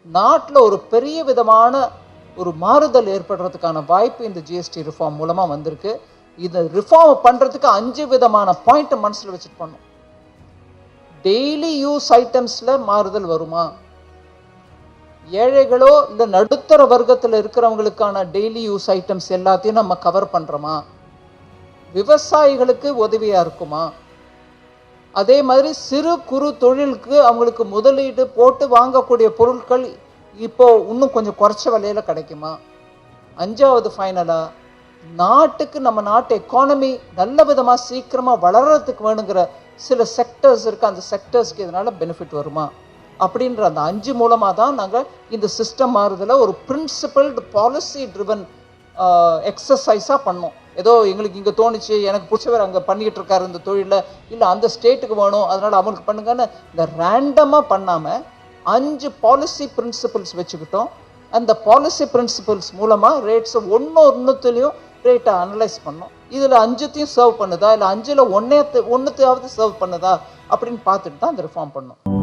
நாட்டில் ஒரு பெரிய விதமான ஒரு மாறுதல் ஏற்படுறதுக்கான வாய்ப்பு இந்த ஜிஎஸ்டி ரிஃபார்ம் மூலமாக வந்திருக்கு. இந்த ரிஃபார்ம் பண்ணுறதுக்கு 5 விதமான பாயிண்ட் மனசில் வச்சுட்டு பண்ணோம். டெய்லி யூஸ் ஐட்டம்ஸில் மாறுதல் வருமா? ஏழைகளோ இல்லை நடுத்தர வர்க்கத்தில் இருக்கிறவங்களுக்கான டெய்லி யூஸ் ஐட்டம்ஸ் எல்லாத்தையும் நம்ம கவர் பண்ணுறோமா? விவசாயிகளுக்கு உதவியாக இருக்குமா? அதே மாதிரி சிறு குறு தொழிலுக்கு அவங்களுக்கு முதலீடு போட்டு வாங்கக்கூடிய பொருட்கள் இப்போ இன்னும் கொஞ்சம் குறைச்ச விலையில் கிடைக்குமா? 5வது ஃபைனலாக நாட்டுக்கு, நம்ம நாட்டு எக்கானமி நல்ல விதமாக சீக்கிரமாக வளர்கிறதுக்கு வேணுங்கிற சில செக்டர்ஸ் இருக்குது, அந்த செக்டர்ஸ்க்கு இதனால் பெனிஃபிட் வருமா அப்படின்ற அந்த 5 மூலமாக தான் நாங்கள் இந்த சிஸ்டம் மாறுதலை ஒரு பிரின்சிபல்டு பாலிசி ட்ரிவன் எக்ஸசைஸாக பண்ணோம். ஏதோ எங்களுக்கு இங்கே தோணுச்சு, எனக்கு பிடிச்சவர் அங்கே பண்ணிக்கிட்டு இருக்காரு இந்த தொழிலில், இல்லை அந்த ஸ்டேட்டுக்கு வேணும் அதனால் அவங்களுக்கு பண்ணுங்கன்னு இந்த ரேண்டமாக பண்ணாமல் 5 பாலிசி பிரின்சிபல்ஸ் வச்சுக்கிட்டோம். அந்த பாலிசி பிரின்சிபல்ஸ் மூலமாக ரேட்ஸை ஒன்றுத்துலேயும் ரேட்டை அனலைஸ் பண்ணோம். இதில் 5த்தையும் சர்வ் பண்ணுதா, இல்லை 5ல் ஒன்றுத்தையாவது சர்வ் பண்ணுதா அப்படின்னு பார்த்துட்டு தான் அந்த ரிஃபார்ம் பண்ணோம்.